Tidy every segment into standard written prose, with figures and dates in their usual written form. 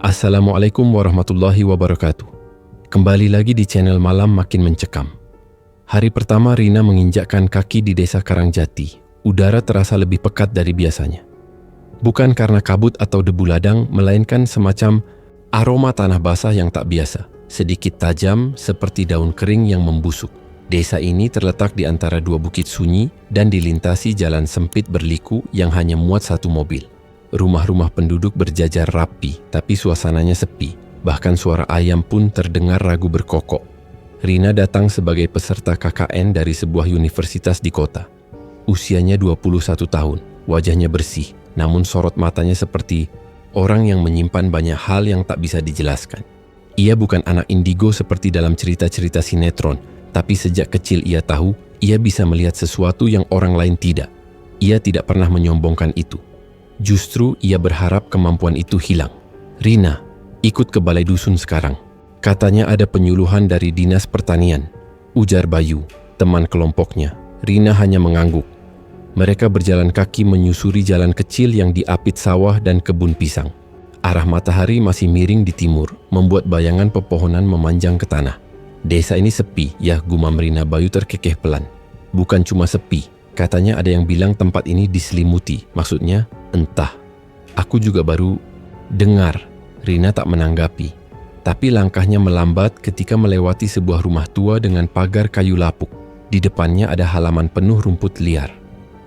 Assalamualaikum warahmatullahi wabarakatuh. Kembali lagi di channel Malam Makin Mencekam. Hari pertama Rina menginjakkan kaki di desa Karangjati. Udara terasa lebih pekat dari biasanya. Bukan karena kabut atau debu ladang, melainkan semacam aroma tanah basah yang tak biasa. Sedikit tajam seperti daun kering yang membusuk. Desa ini terletak di antara dua bukit sunyi dan dilintasi jalan sempit berliku yang hanya muat satu mobil. Rumah-rumah penduduk berjajar rapi, tapi suasananya sepi. Bahkan suara ayam pun terdengar ragu berkokok. Rina datang sebagai peserta KKN dari sebuah universitas di kota. Usianya 21 tahun, wajahnya bersih, namun sorot matanya seperti orang yang menyimpan banyak hal yang tak bisa dijelaskan. Ia bukan anak indigo seperti dalam cerita-cerita sinetron, tapi sejak kecil ia tahu ia bisa melihat sesuatu yang orang lain tidak. Ia tidak pernah menyombongkan itu. Justru ia berharap kemampuan itu hilang. "Rina, ikut ke balai dusun sekarang. Katanya ada penyuluhan dari Dinas Pertanian," ujar Bayu, teman kelompoknya. Rina hanya mengangguk. Mereka berjalan kaki menyusuri jalan kecil yang diapit sawah dan kebun pisang. Arah matahari masih miring di timur, membuat bayangan pepohonan memanjang ke tanah. "Desa ini sepi, ya," gumam Rina. Bayu terkekeh pelan. "Bukan cuma sepi, katanya ada yang bilang tempat ini diselimuti. Maksudnya, entah. Aku juga baru dengar." Rina tak menanggapi. Tapi langkahnya melambat ketika melewati sebuah rumah tua dengan pagar kayu lapuk. Di depannya ada halaman penuh rumput liar.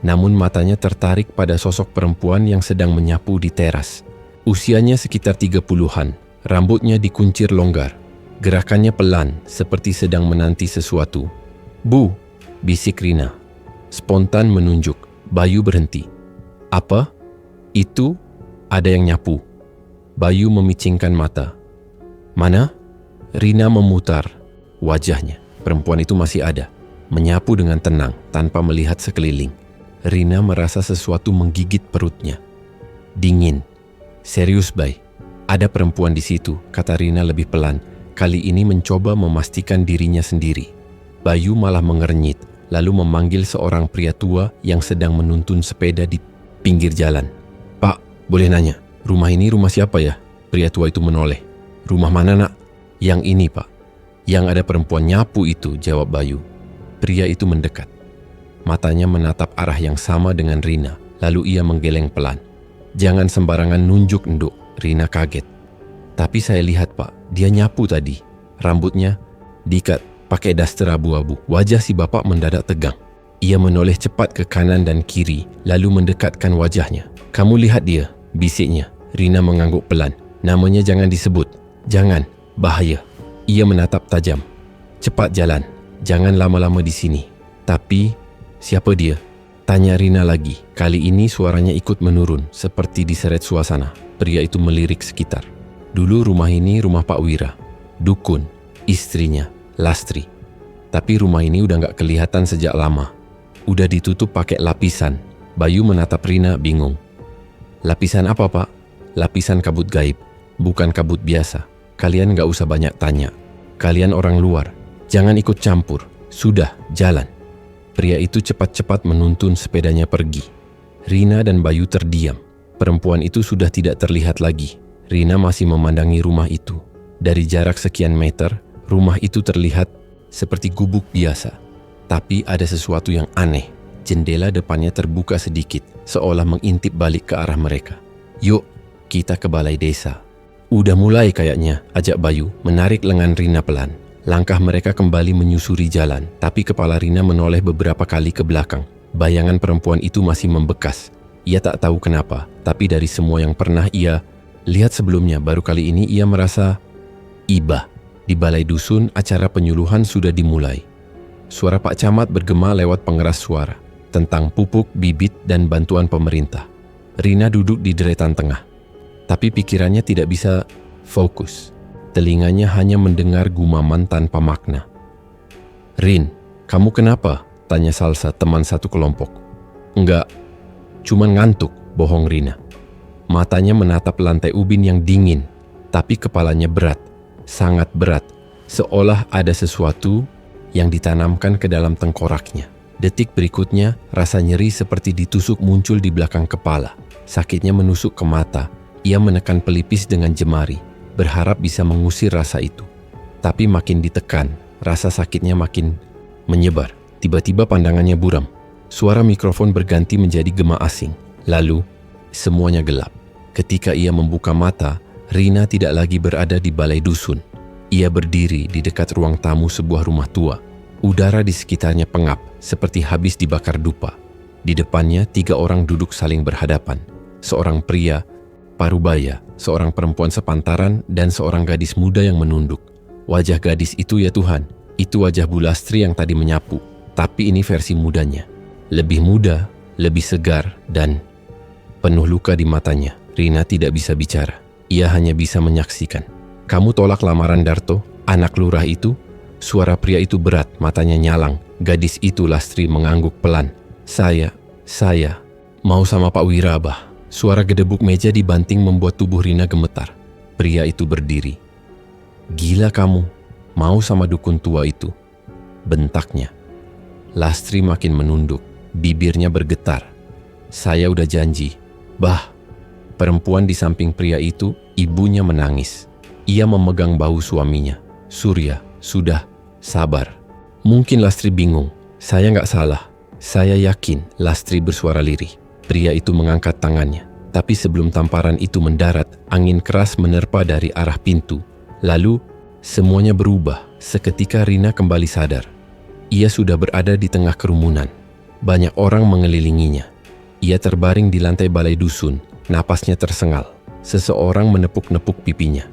Namun matanya tertarik pada sosok perempuan yang sedang menyapu di teras. Usianya sekitar 30-an. Rambutnya dikuncir longgar. Gerakannya pelan, seperti sedang menanti sesuatu. "Bu," bisik Rina. Spontan menunjuk. Bayu berhenti. "Apa? Itu ada yang nyapu." Bayu memicingkan mata. "Mana?" Rina memutar wajahnya. Perempuan itu masih ada, menyapu dengan tenang tanpa melihat sekeliling. Rina merasa sesuatu menggigit perutnya. Dingin. "Serius, Bay? Ada perempuan di situ," kata Rina lebih pelan. Kali ini mencoba memastikan dirinya sendiri. Bayu malah mengernyit, lalu memanggil seorang pria tua yang sedang menuntun sepeda di pinggir jalan. "Pak, boleh nanya, rumah ini rumah siapa ya?" Pria tua itu menoleh. "Rumah mana, Nak?" "Yang ini, Pak. Yang ada perempuan nyapu itu," jawab Bayu. Pria itu mendekat. Matanya menatap arah yang sama dengan Rina, lalu ia menggeleng pelan. "Jangan sembarangan nunjuk, Nduk." Rina kaget. "Tapi saya lihat, Pak, dia nyapu tadi. Rambutnya diikat pakai daster abu-abu." Wajah si bapak mendadak tegang. Ia menoleh cepat ke kanan dan kiri, lalu mendekatkan wajahnya. "Kamu lihat dia," bisiknya. Rina mengangguk pelan. "Namanya jangan disebut. Jangan, bahaya." Ia menatap tajam. "Cepat jalan, jangan lama-lama di sini." "Tapi, siapa dia?" tanya Rina lagi. Kali ini suaranya ikut menurun, seperti diseret suasana. Pria itu melirik sekitar. "Dulu rumah ini rumah Pak Wira, dukun, istrinya, Lastri. Tapi rumah ini udah gak kelihatan sejak lama. Udah ditutup pakai lapisan." Bayu menatap Rina bingung. "Lapisan apa, Pak?" "Lapisan kabut gaib, bukan kabut biasa. Kalian gak usah banyak tanya. Kalian orang luar, jangan ikut campur. Sudah, jalan." Pria itu cepat-cepat menuntun sepedanya pergi. Rina dan Bayu terdiam. Perempuan itu sudah tidak terlihat lagi. Rina masih memandangi rumah itu. Dari jarak sekian meter, rumah itu terlihat seperti gubuk biasa. Tapi ada sesuatu yang aneh. Jendela depannya terbuka sedikit, seolah mengintip balik ke arah mereka. "Yuk, kita ke balai desa." "Udah mulai kayaknya," ajak Bayu, menarik lengan Rina pelan. Langkah mereka kembali menyusuri jalan, tapi kepala Rina menoleh beberapa kali ke belakang. Bayangan perempuan itu masih membekas. Ia tak tahu kenapa, tapi dari semua yang pernah ia lihat sebelumnya, baru kali ini ia merasa iba. Di balai dusun, acara penyuluhan sudah dimulai. Suara Pak Camat bergema lewat pengeras suara tentang pupuk, bibit, dan bantuan pemerintah. Rina duduk di deretan tengah, tapi pikirannya tidak bisa fokus. Telinganya hanya mendengar gumaman tanpa makna. "Rin, kamu kenapa?" tanya Salsa, teman satu kelompok. "Enggak, cuman ngantuk," bohong Rina. Matanya menatap lantai ubin yang dingin, tapi kepalanya berat, sangat berat, seolah ada sesuatu yang ditanamkan ke dalam tengkoraknya. Detik berikutnya, rasa nyeri seperti ditusuk muncul di belakang kepala. Sakitnya menusuk ke mata, Ia menekan pelipis dengan jemari, berharap bisa mengusir rasa itu. Tapi makin ditekan, rasa sakitnya makin menyebar. Tiba-tiba pandangannya buram. Suara mikrofon berganti menjadi gema asing. Lalu, semuanya gelap. Ketika ia membuka mata, Rina tidak lagi berada di balai dusun. Ia berdiri di dekat ruang tamu sebuah rumah tua. Udara di sekitarnya pengap, seperti habis dibakar dupa. Di depannya, 3 orang duduk saling berhadapan. Seorang pria parubaya, seorang perempuan sepantaran, dan seorang gadis muda yang menunduk. Wajah gadis itu, ya Tuhan, itu wajah Bu Lastri yang tadi menyapu. Tapi ini versi mudanya. Lebih muda, lebih segar, dan penuh luka di matanya. Rina tidak bisa bicara. Ia hanya bisa menyaksikan. Kamu tolak lamaran Darto, anak lurah itu? Suara pria itu berat, matanya nyalang. Gadis itu, Lastri, mengangguk pelan. Saya mau sama Pak Wira, Abah. Suara gedebuk meja dibanting membuat tubuh Rina gemetar. Pria itu berdiri. Gila kamu, mau sama dukun tua itu? Bentaknya. Lastri makin menunduk, bibirnya bergetar. Saya udah janji. Bah. Perempuan di samping pria itu, ibunya menangis. Ia memegang bahu suaminya. Surya, sudah, sabar. Mungkin Lastri bingung. Saya nggak salah. Saya yakin, Lastri bersuara lirih. Pria itu mengangkat tangannya. Tapi sebelum tamparan itu mendarat, angin keras menerpa dari arah pintu. Lalu, semuanya berubah. Seketika Rina kembali sadar. Ia sudah berada di tengah kerumunan. Banyak orang mengelilinginya. Ia terbaring di lantai balai dusun. Napasnya tersengal. Seseorang menepuk-nepuk pipinya.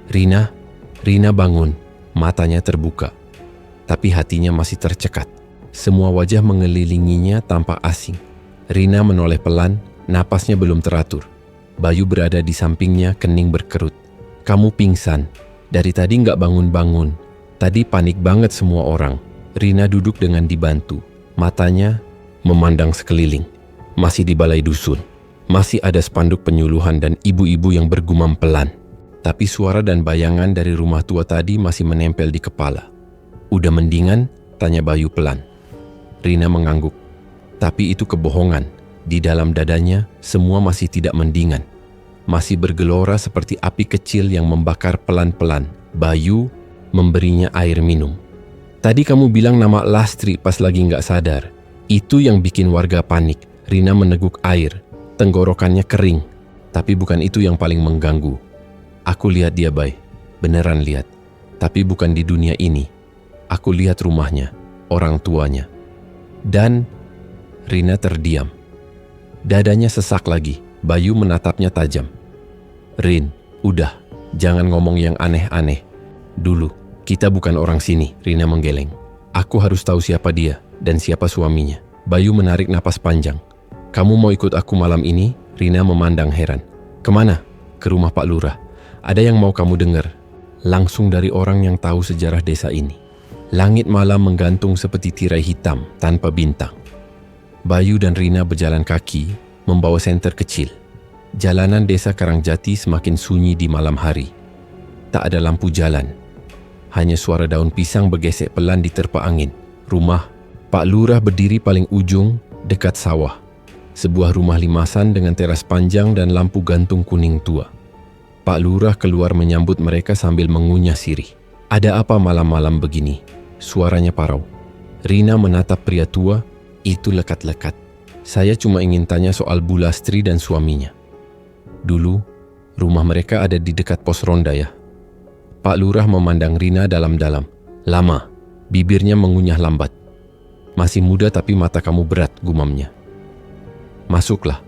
Rina bangun. Matanya terbuka. Tapi hatinya masih tercekat. Semua wajah mengelilinginya tampak asing. Rina menoleh pelan, napasnya belum teratur. Bayu berada di sampingnya, kening berkerut. Kamu pingsan. Dari tadi nggak bangun-bangun. Tadi panik banget semua orang. Rina duduk dengan dibantu. Matanya memandang sekeliling. Masih di balai dusun. Masih ada spanduk penyuluhan dan ibu-ibu yang bergumam pelan. Tapi suara dan bayangan dari rumah tua tadi masih menempel di kepala. Udah mendingan? Tanya Bayu pelan. Rina mengangguk. Tapi itu kebohongan. Di dalam dadanya, semua masih tidak mendingan. Masih bergelora seperti api kecil yang membakar pelan-pelan. Bayu memberinya air minum. Tadi kamu bilang nama Lastri pas lagi nggak sadar. Itu yang bikin warga panik. Rina meneguk air. Tenggorokannya kering. Tapi bukan itu yang paling mengganggu. Aku lihat dia, Bay. Beneran lihat. Tapi bukan di dunia ini. Aku lihat rumahnya, orang tuanya. Dan Rina terdiam. Dadanya sesak lagi. Bayu menatapnya tajam. Rin, udah. Jangan ngomong yang aneh-aneh. Dulu, kita bukan orang sini, Rina menggeleng. Aku harus tahu siapa dia dan siapa suaminya. Bayu menarik napas panjang. Kamu mau ikut aku malam ini? Rina memandang heran. Kemana? Ke rumah Pak Lurah. Ada yang mau kamu dengar? Langsung dari orang yang tahu sejarah desa ini. Langit malam menggantung seperti tirai hitam tanpa bintang. Bayu dan Rina berjalan kaki, membawa senter kecil. Jalanan desa Karangjati semakin sunyi di malam hari. Tak ada lampu jalan. Hanya suara daun pisang bergesek pelan diterpa angin. Rumah Pak Lurah berdiri paling ujung, dekat sawah. Sebuah rumah limasan dengan teras panjang dan lampu gantung kuning tua. Pak Lurah keluar menyambut mereka sambil mengunyah sirih. Ada apa malam-malam begini? Suaranya parau. Rina menatap pria tua, itu lekat-lekat. Saya cuma ingin tanya soal Bu Lastri dan suaminya. Dulu, rumah mereka ada di dekat pos ronda ya. Pak Lurah memandang Rina dalam-dalam. Lama, bibirnya mengunyah lambat. Masih muda tapi mata kamu berat, gumamnya. Masuklah.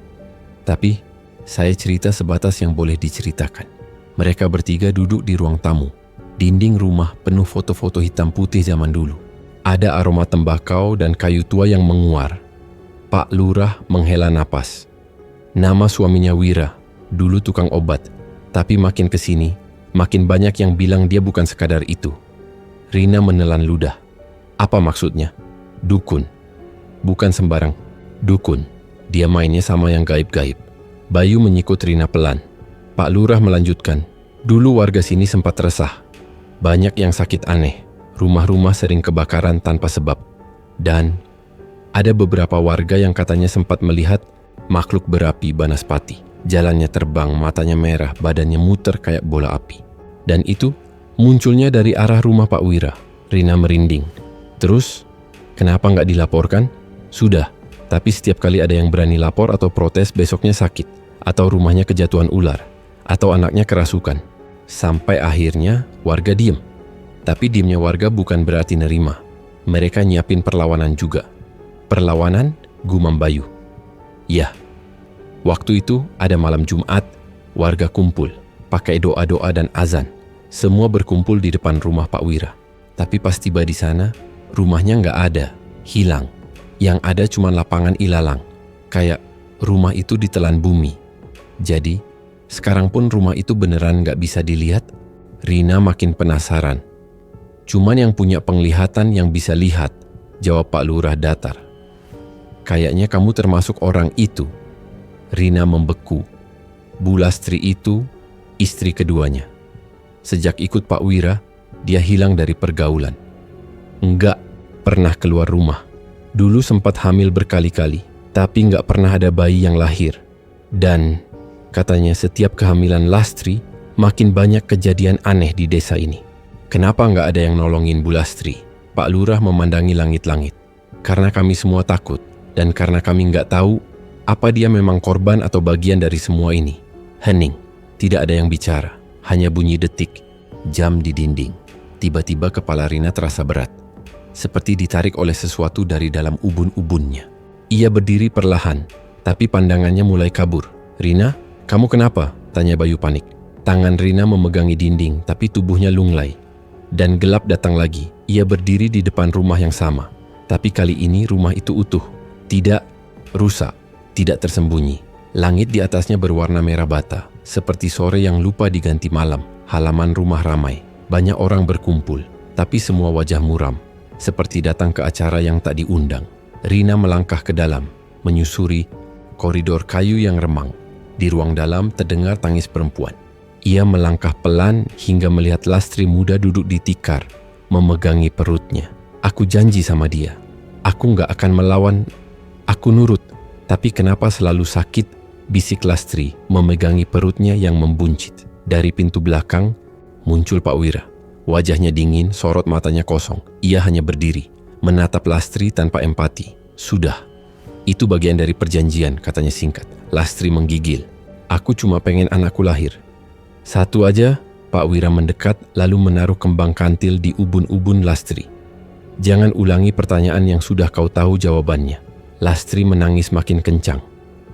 Tapi, saya cerita sebatas yang boleh diceritakan. Mereka bertiga duduk di ruang tamu. Dinding rumah penuh foto-foto hitam putih zaman dulu. Ada aroma tembakau dan kayu tua yang menguar. Pak Lurah menghela napas. Nama suaminya Wira, dulu tukang obat. Tapi makin kesini, makin banyak yang bilang dia bukan sekadar itu. Rina menelan ludah. Apa maksudnya? Dukun. Bukan sembarang. Dukun. Dia mainnya sama yang gaib-gaib. Bayu menyikut Rina pelan. Pak Lurah melanjutkan. Dulu warga sini sempat resah. Banyak yang sakit aneh, rumah-rumah sering kebakaran tanpa sebab. Dan ada beberapa warga yang katanya sempat melihat makhluk berapi banaspati. Jalannya terbang, matanya merah, badannya muter kayak bola api. Dan itu munculnya dari arah rumah Pak Wira. Rina merinding. Terus, kenapa nggak dilaporkan? Sudah, tapi setiap kali ada yang berani lapor atau protes, besoknya sakit, atau rumahnya kejatuhan ular, atau anaknya kerasukan. Sampai akhirnya warga diem. Tapi diemnya warga bukan berarti nerima. Mereka nyiapin perlawanan juga. Perlawanan gumam Bayu. Ya, waktu itu ada malam Jumat, warga kumpul, pakai doa-doa dan azan. Semua berkumpul di depan rumah Pak Wira. Tapi pas tiba di sana, rumahnya nggak ada, hilang. Yang ada cuma lapangan ilalang, kayak rumah itu ditelan bumi. Jadi, sekarang pun rumah itu beneran nggak bisa dilihat. Rina makin penasaran. Cuman yang punya penglihatan yang bisa lihat, jawab Pak Lurah datar. Kayaknya kamu termasuk orang itu. Rina membeku. Bu Lastri itu istri keduanya. Sejak ikut Pak Wira, dia hilang dari pergaulan. Enggak pernah keluar rumah. Dulu sempat hamil berkali-kali, tapi enggak pernah ada bayi yang lahir. Dan katanya setiap kehamilan Lastri, makin banyak kejadian aneh di desa ini. Kenapa enggak ada yang nolongin Bu Lastri? Pak Lurah memandangi langit-langit. Karena kami semua takut, dan karena kami enggak tahu apa dia memang korban atau bagian dari semua ini. Hening, tidak ada yang bicara. Hanya bunyi detik, jam di dinding. Tiba-tiba kepala Rina terasa berat, seperti ditarik oleh sesuatu dari dalam ubun-ubunnya. Ia berdiri perlahan, tapi pandangannya mulai kabur. Rina, kamu kenapa? Tanya Bayu panik. Tangan Rina memegangi dinding, tapi tubuhnya lunglai. Dan gelap datang lagi. Ia berdiri di depan rumah yang sama. Tapi kali ini rumah itu utuh. Tidak rusak, tidak tersembunyi. Langit di atasnya berwarna merah bata, seperti sore yang lupa diganti malam. Halaman rumah ramai, banyak orang berkumpul, tapi semua wajah muram, seperti datang ke acara yang tak diundang. Rina melangkah ke dalam, menyusuri koridor kayu yang remang. Di ruang dalam terdengar tangis perempuan. Ia melangkah pelan hingga melihat Lastri muda duduk di tikar, memegangi perutnya. Aku janji sama dia, aku nggak akan melawan, aku nurut. Tapi kenapa selalu sakit? Bisik Lastri memegangi perutnya yang membuncit. Dari pintu belakang muncul Pak Wira. Wajahnya dingin, sorot matanya kosong. Ia hanya berdiri, menatap Lastri tanpa empati. Sudah, itu bagian dari perjanjian, katanya singkat. Lastri menggigil. Aku cuma pengen anakku lahir. Satu aja. Pak Wira mendekat lalu menaruh kembang kantil di ubun-ubun Lastri. Jangan ulangi pertanyaan yang sudah kau tahu jawabannya. Lastri menangis makin kencang.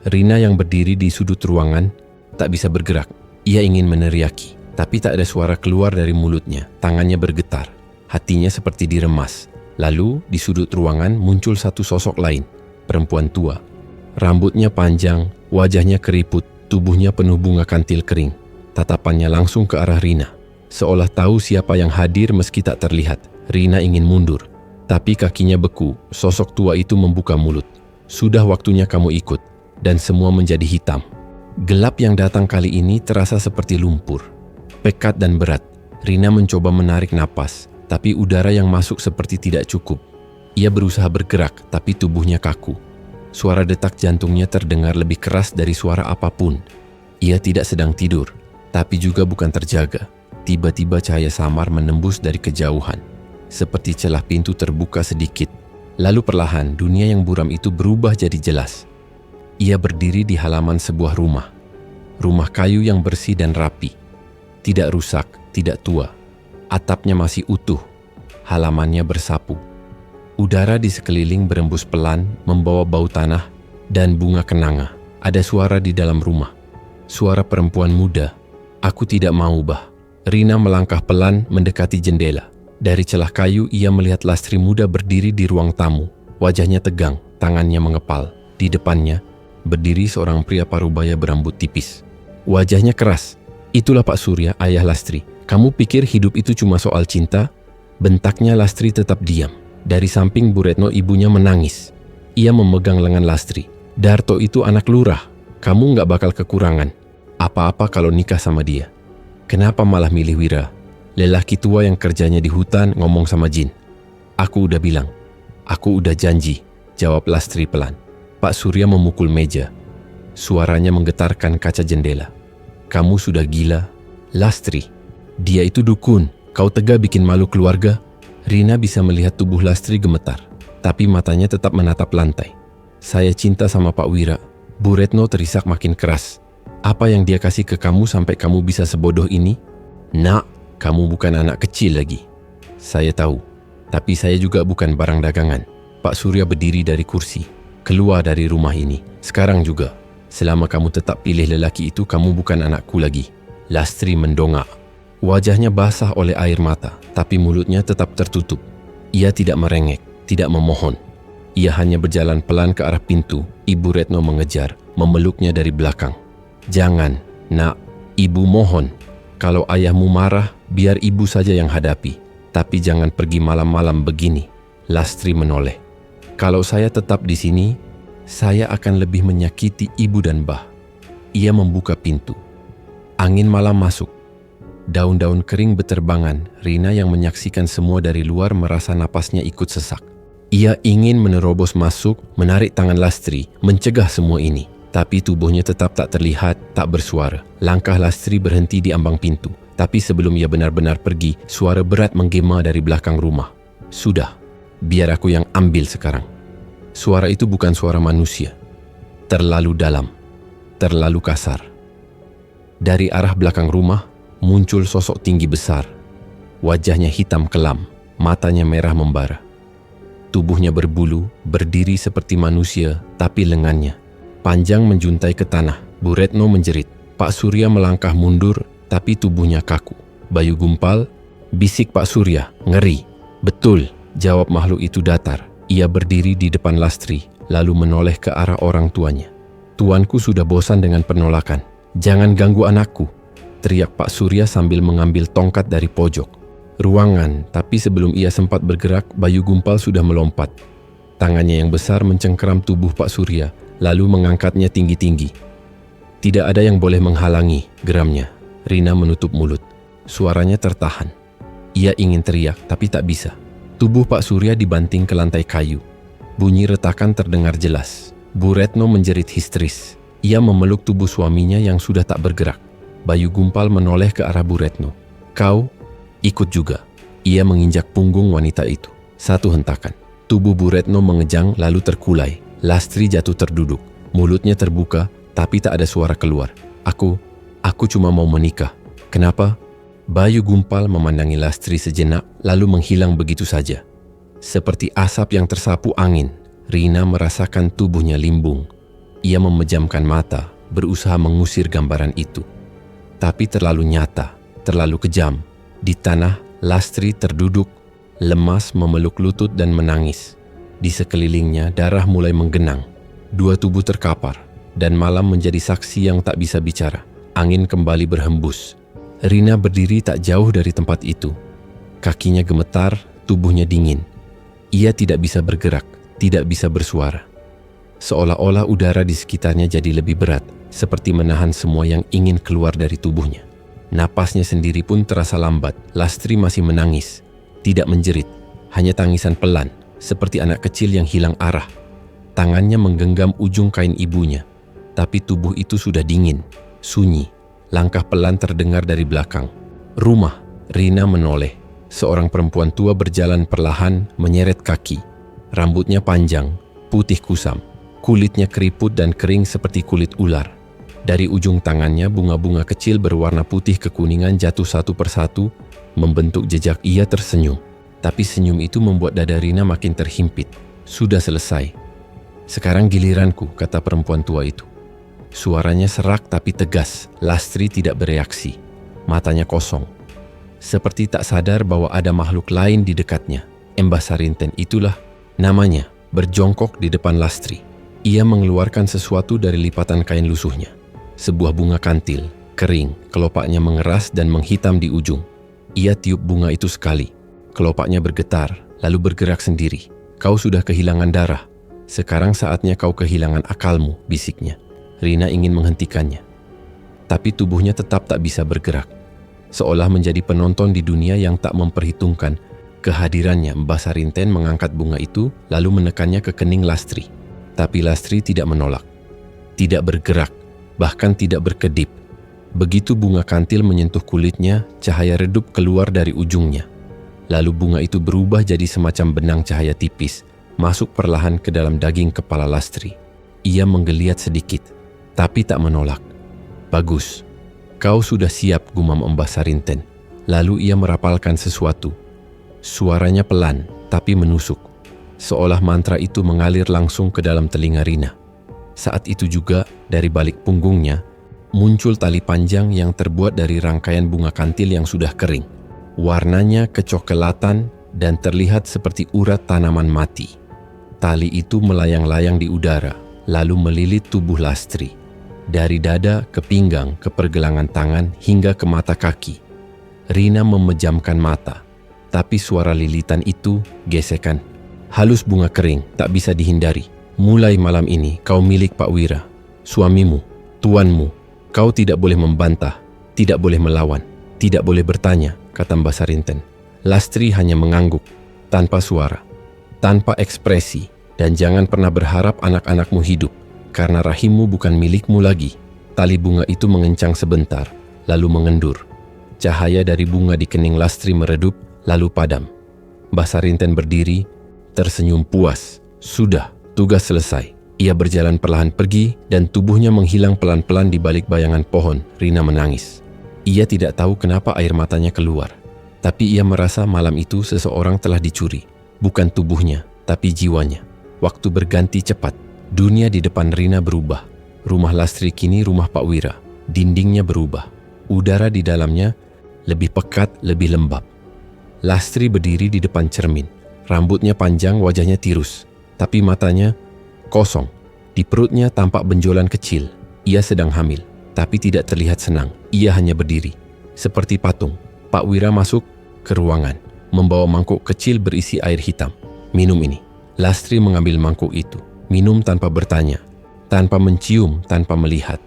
Rina yang berdiri di sudut ruangan tak bisa bergerak. Ia ingin meneriaki, tapi tak ada suara keluar dari mulutnya. Tangannya bergetar, hatinya seperti diremas. Lalu di sudut ruangan muncul satu sosok lain, perempuan tua. Rambutnya panjang, wajahnya keriput, tubuhnya penuh bunga kantil kering. Tatapannya langsung ke arah Rina, seolah tahu siapa yang hadir meski tak terlihat. Rina ingin mundur, tapi kakinya beku. Sosok tua itu membuka mulut. Sudah waktunya kamu ikut. Dan semua menjadi hitam. Gelap yang datang kali ini terasa seperti lumpur, pekat dan berat. Rina mencoba menarik napas, tapi udara yang masuk seperti tidak cukup. Ia berusaha bergerak, tapi tubuhnya kaku. Suara detak jantungnya terdengar lebih keras dari suara apapun. Ia tidak sedang tidur, tapi juga bukan terjaga. Tiba-tiba cahaya samar menembus dari kejauhan, seperti celah pintu terbuka sedikit. Lalu perlahan dunia yang buram itu berubah jadi jelas. Ia berdiri di halaman sebuah rumah. Rumah kayu yang bersih dan rapi. Tidak rusak, tidak tua. Atapnya masih utuh. Halamannya bersapu. Udara di sekeliling berembus pelan, membawa bau tanah dan bunga kenanga. Ada suara di dalam rumah. Suara perempuan muda. Aku tidak mau, Bah. Rina melangkah pelan mendekati jendela. Dari celah kayu ia melihat Lastri muda berdiri di ruang tamu. Wajahnya tegang, tangannya mengepal. Di depannya berdiri seorang pria parubaya berambut tipis. Wajahnya keras. Itulah Pak Surya, ayah Lastri. Kamu pikir hidup itu cuma soal cinta? Bentaknya. Lastri tetap diam. Dari samping Bu Retno ibunya menangis. Ia memegang lengan Lastri. Darto itu anak lurah. Kamu nggak bakal kekurangan apa-apa kalau nikah sama dia. Kenapa malah milih Wira? Lelaki tua yang kerjanya di hutan ngomong sama jin. Aku udah bilang. Aku udah janji, jawab Lastri pelan. Pak Surya memukul meja. Suaranya menggetarkan kaca jendela. Kamu sudah gila, Lastri. Dia itu dukun. Kau tega bikin malu keluarga. Rina bisa melihat tubuh Lastri gemetar, tapi matanya tetap menatap lantai. Saya cinta sama Pak Wira. Bu Retno terisak makin keras. Apa yang dia kasih ke kamu sampai kamu bisa sebodoh ini? Nak, kamu bukan anak kecil lagi. Saya tahu, tapi saya juga bukan barang dagangan. Pak Surya berdiri dari kursi. Keluar dari rumah ini, sekarang juga. Selama kamu tetap pilih lelaki itu, kamu bukan anakku lagi. Lastri mendongak. Wajahnya basah oleh air mata, tapi mulutnya tetap tertutup. Ia tidak merengek, tidak memohon. Ia hanya berjalan pelan ke arah pintu. Ibu Retno mengejar, memeluknya dari belakang. Jangan, nak, ibu mohon. Kalau ayahmu marah, biar ibu saja yang hadapi. Tapi jangan pergi malam-malam begini. Lastri menoleh. Kalau saya tetap di sini, saya akan lebih menyakiti ibu dan bah. Ia membuka pintu. Angin malam masuk. Daun-daun kering beterbangan. Rina yang menyaksikan semua dari luar merasa napasnya ikut sesak. Ia ingin menerobos masuk, menarik tangan Lastri, mencegah semua ini. Tapi tubuhnya tetap tak terlihat, tak bersuara. Langkah Lastri berhenti di ambang pintu. Tapi sebelum ia benar-benar pergi, suara berat menggema dari belakang rumah. Sudah, biar aku yang ambil sekarang. Suara itu bukan suara manusia. Terlalu dalam, terlalu kasar. Dari arah belakang rumah, muncul sosok tinggi besar. Wajahnya hitam kelam, matanya merah membara. Tubuhnya berbulu, berdiri seperti manusia, tapi lengannya panjang menjuntai ke tanah. Bu Retno menjerit. Pak Surya melangkah mundur, tapi tubuhnya kaku. Bayu gumpal, bisik Pak Surya, ngeri. Betul, jawab makhluk itu datar. Ia berdiri di depan Lastri, lalu menoleh ke arah orang tuanya. Tuanku sudah bosan dengan penolakan. Jangan ganggu anakku, teriak Pak Surya sambil mengambil tongkat dari pojok ruangan. Tapi sebelum ia sempat bergerak, Bayu gumpal sudah melompat. Tangannya yang besar mencengkeram tubuh Pak Surya, lalu mengangkatnya tinggi-tinggi. Tidak ada yang boleh menghalangi, geramnya. Rina menutup mulut. Suaranya tertahan. Ia ingin teriak, tapi tak bisa. Tubuh Pak Surya dibanting ke lantai kayu. Bunyi retakan terdengar jelas. Bu Retno menjerit histeris. Ia memeluk tubuh suaminya yang sudah tak bergerak. Bayu gumpal menoleh ke arah Bu Retno. Kau ikut juga. Ia menginjak punggung wanita itu. Satu hentakan. Tubuh Bu Retno mengejang lalu terkulai. Lastri jatuh terduduk. Mulutnya terbuka, tapi tak ada suara keluar. Aku cuma mau menikah. Kenapa? Bayu gumpal memandangi Lastri sejenak, lalu menghilang begitu saja. Seperti asap yang tersapu angin, Rina merasakan tubuhnya limbung. Ia memejamkan mata, berusaha mengusir gambaran itu. Tapi terlalu nyata, terlalu kejam. Di tanah, Lastri terduduk, lemas memeluk lutut dan menangis. Di sekelilingnya, darah mulai menggenang. Dua tubuh terkapar, dan malam menjadi saksi yang tak bisa bicara. Angin kembali berhembus. Rina berdiri tak jauh dari tempat itu. Kakinya gemetar, tubuhnya dingin. Ia tidak bisa bergerak, tidak bisa bersuara. Seolah-olah udara di sekitarnya jadi lebih berat, seperti menahan semua yang ingin keluar dari tubuhnya. Napasnya sendiri pun terasa lambat. Lastri masih menangis, tidak menjerit, hanya tangisan pelan, seperti anak kecil yang hilang arah. Tangannya menggenggam ujung kain ibunya, tapi tubuh itu sudah dingin, sunyi. Langkah pelan terdengar dari belakang. Rumah. Rina menoleh. Seorang perempuan tua berjalan perlahan, menyeret kaki. Rambutnya panjang, putih kusam. Kulitnya keriput dan kering seperti kulit ular. Dari ujung tangannya, bunga-bunga kecil berwarna putih kekuningan jatuh satu persatu, membentuk jejak. Ia tersenyum. Tapi senyum itu membuat dada Rina makin terhimpit. Sudah selesai. Sekarang giliranku, kata perempuan tua itu. Suaranya serak tapi tegas. Lastri tidak bereaksi. Matanya kosong. Seperti tak sadar bahwa ada makhluk lain di dekatnya. Embah Sarinten itulah namanya, berjongkok di depan Lastri. Ia mengeluarkan sesuatu dari lipatan kain lusuhnya. Sebuah bunga kantil, kering, kelopaknya mengeras dan menghitam di ujung. Ia tiup bunga itu sekali. Kelopaknya bergetar, lalu bergerak sendiri. Kau sudah kehilangan darah. Sekarang saatnya kau kehilangan akalmu, bisiknya. Rina ingin menghentikannya. Tapi tubuhnya tetap tak bisa bergerak. Seolah menjadi penonton di dunia yang tak memperhitungkan kehadirannya. Mbah Sarinten mengangkat bunga itu, lalu menekannya ke kening Lastri. Tapi Lastri tidak menolak. tidak bergerak, bahkan tidak berkedip. Begitu bunga kantil menyentuh kulitnya, cahaya redup keluar dari ujungnya. Lalu bunga itu berubah jadi semacam benang cahaya tipis, masuk perlahan ke dalam daging kepala Lastri. Ia menggeliat sedikit, tapi tak menolak. "Bagus, kau sudah siap," gumam Mbah Sarinten. Lalu ia merapalkan sesuatu. Suaranya pelan, tapi menusuk. Seolah mantra itu mengalir langsung ke dalam telinga Rina. Saat itu juga, dari balik punggungnya, muncul tali panjang yang terbuat dari rangkaian bunga kantil yang sudah kering. Warnanya kecoklatan dan terlihat seperti urat tanaman mati. Tali itu melayang-layang di udara, lalu melilit tubuh Lastri. Dari dada ke pinggang, ke pergelangan tangan, hingga ke mata kaki. Rina memejamkan mata, tapi suara lilitan itu gesekan. "Halus bunga kering, tak bisa dihindari. Mulai malam ini kau milik Pak Wira, suamimu, tuanmu. Kau tidak boleh membantah, tidak boleh melawan, tidak boleh bertanya," kata Mbah Sarinten. Lastri hanya mengangguk, tanpa suara, tanpa ekspresi, dan jangan pernah berharap anak-anakmu hidup, karena rahimmu bukan milikmu lagi. Tali bunga itu mengencang sebentar, lalu mengendur. Cahaya dari bunga di kening Lastri meredup, lalu padam. Mbah Sarinten berdiri, tersenyum puas. Sudah, tugas selesai. Ia berjalan perlahan pergi dan tubuhnya menghilang pelan-pelan di balik bayangan pohon. Rina menangis. Ia tidak tahu kenapa air matanya keluar. Tapi ia merasa malam itu seseorang telah dicuri. Bukan tubuhnya, tapi jiwanya. Waktu berganti cepat. Dunia di depan Rina berubah. Rumah Lastri kini rumah Pak Wira. Dindingnya berubah. Udara di dalamnya lebih pekat, lebih lembab. Lastri berdiri di depan cermin. Rambutnya panjang, wajahnya tirus. Tapi matanya kosong. Di perutnya tampak benjolan kecil. Ia sedang hamil, tapi tidak terlihat senang. Ia hanya berdiri, seperti patung. Pak Wira masuk ke ruangan, membawa mangkuk kecil berisi air hitam. "Minum ini." Lastri mengambil mangkuk itu, minum tanpa bertanya, tanpa mencium, tanpa melihat.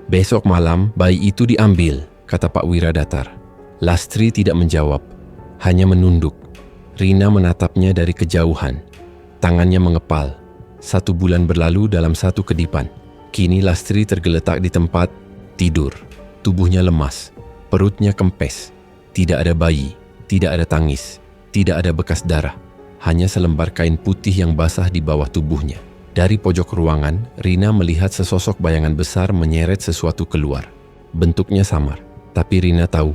"Besok malam bayi itu diambil," kata Pak Wira datar. Lastri tidak menjawab, hanya menunduk. Rina menatapnya dari kejauhan. Tangannya mengepal. 1 bulan berlalu dalam satu kedipan. Kini Lastri tergeletak di tempat tidur. Tubuhnya lemas, perutnya kempes. Tidak ada bayi, tidak ada tangis, tidak ada bekas darah. Hanya selembar kain putih yang basah di bawah tubuhnya. Dari pojok ruangan, Rina melihat sesosok bayangan besar menyeret sesuatu keluar. Bentuknya samar, tapi Rina tahu,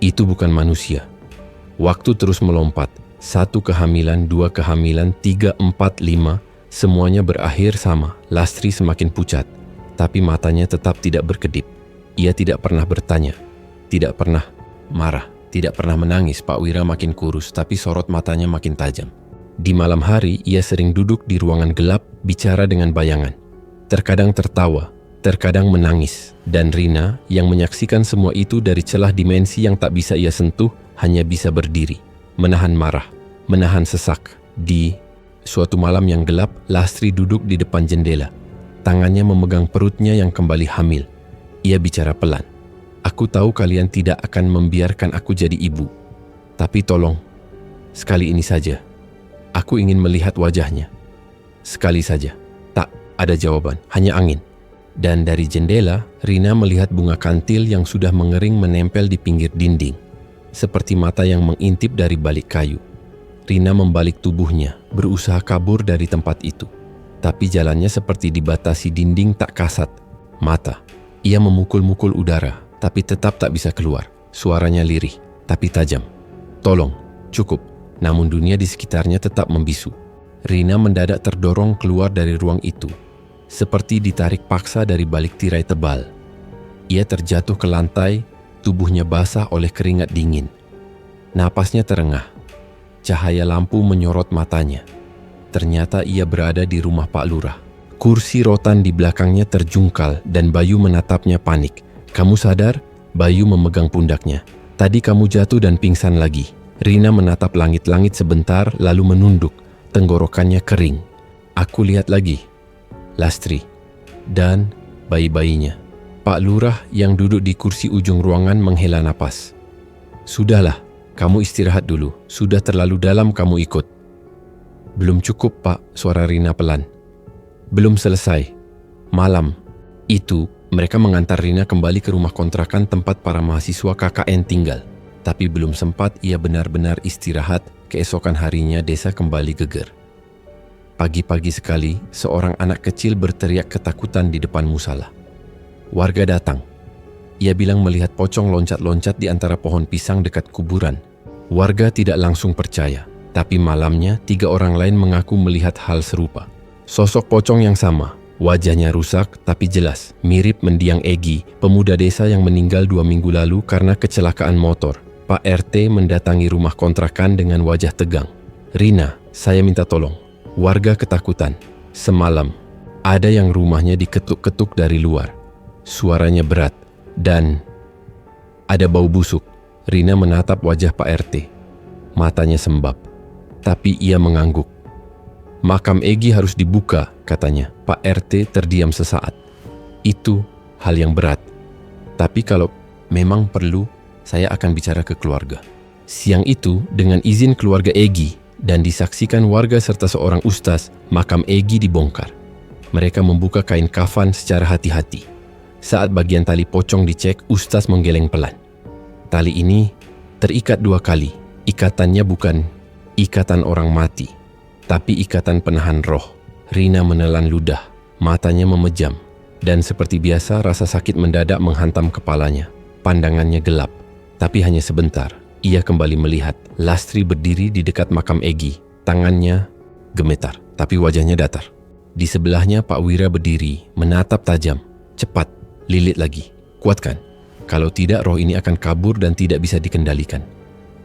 itu bukan manusia. Waktu terus melompat. 1 kehamilan, 2 kehamilan, 3, 4, 5. Semuanya berakhir sama. Lastri semakin pucat, tapi matanya tetap tidak berkedip. Ia tidak pernah bertanya, tidak pernah marah, tidak pernah menangis. Pak Wira makin kurus, tapi sorot matanya makin tajam. Di malam hari, ia sering duduk di ruangan gelap, bicara dengan bayangan. Terkadang tertawa, terkadang menangis. Dan Rina, yang menyaksikan semua itu dari celah dimensi yang tak bisa ia sentuh, hanya bisa berdiri, menahan marah, menahan sesak. Di suatu malam yang gelap, Lastri duduk di depan jendela. Tangannya memegang perutnya yang kembali hamil. Ia bicara pelan. "Aku tahu kalian tidak akan membiarkan aku jadi ibu. Tapi tolong, sekali ini saja. Aku ingin melihat wajahnya. Sekali saja." Tak ada jawaban, hanya angin. Dan dari jendela, Rina melihat bunga kantil yang sudah mengering menempel di pinggir dinding. Seperti mata yang mengintip dari balik kayu. Rina membalik tubuhnya, berusaha kabur dari tempat itu. Tapi jalannya seperti dibatasi dinding tak kasat. Mata. Ia memukul-mukul udara, tapi tetap tak bisa keluar. Suaranya lirih, tapi tajam. "Tolong, cukup." Namun dunia di sekitarnya tetap membisu. Rina mendadak terdorong keluar dari ruang itu, seperti ditarik paksa dari balik tirai tebal. Ia terjatuh ke lantai, tubuhnya basah oleh keringat dingin. Napasnya terengah. Cahaya lampu menyorot matanya. Ternyata ia berada di rumah Pak Lurah. Kursi rotan di belakangnya terjungkal dan Bayu menatapnya panik. "Kamu sadar?" Bayu memegang pundaknya. "Tadi kamu jatuh dan pingsan lagi." Rina menatap langit-langit sebentar lalu menunduk. Tenggorokannya kering. "Aku lihat lagi. Lastri. Dan bayi-bayinya." Pak Lurah yang duduk di kursi ujung ruangan menghela napas. "Sudahlah, kamu istirahat dulu. Sudah terlalu dalam kamu ikut." "Belum cukup, Pak," suara Rina pelan. "Belum selesai." Malam itu, mereka mengantar Rina kembali ke rumah kontrakan tempat para mahasiswa KKN tinggal. Tapi belum sempat ia benar-benar istirahat, keesokan harinya desa kembali geger. Pagi-pagi sekali, seorang anak kecil berteriak ketakutan di depan musala. Warga datang. Ia bilang melihat pocong loncat-loncat di antara pohon pisang dekat kuburan. Warga tidak langsung percaya, tapi malamnya 3 orang lain mengaku melihat hal serupa. Sosok pocong yang sama, wajahnya rusak tapi jelas, mirip mendiang Egi, pemuda desa yang meninggal 2 minggu lalu karena kecelakaan motor. Pak RT mendatangi rumah kontrakan dengan wajah tegang. "Rina, saya minta tolong." Warga ketakutan. Semalam, ada yang rumahnya diketuk-ketuk dari luar. Suaranya berat dan ada bau busuk. Rina menatap wajah Pak RT. Matanya sembab, tapi ia mengangguk. "Makam Egi harus dibuka," katanya. Pak RT terdiam sesaat. "Itu hal yang berat. Tapi kalau memang perlu, saya akan bicara ke keluarga." Siang itu, dengan izin keluarga Egi dan disaksikan warga serta seorang ustaz, makam Egi dibongkar. Mereka membuka kain kafan secara hati-hati. Saat bagian tali pocong dicek, ustaz menggeleng pelan. Tali ini terikat 2 kali. Ikatannya bukan ikatan orang mati, tapi ikatan penahan roh. Rina menelan ludah, matanya memejam, dan seperti biasa rasa sakit mendadak menghantam kepalanya. Pandangannya gelap, tapi hanya sebentar. Ia kembali melihat Lastri berdiri di dekat makam Egi. Tangannya gemetar, tapi wajahnya datar. Di sebelahnya Pak Wira berdiri, menatap tajam. "Cepat, lilit lagi, kuatkan. Kalau tidak, roh ini akan kabur dan tidak bisa dikendalikan."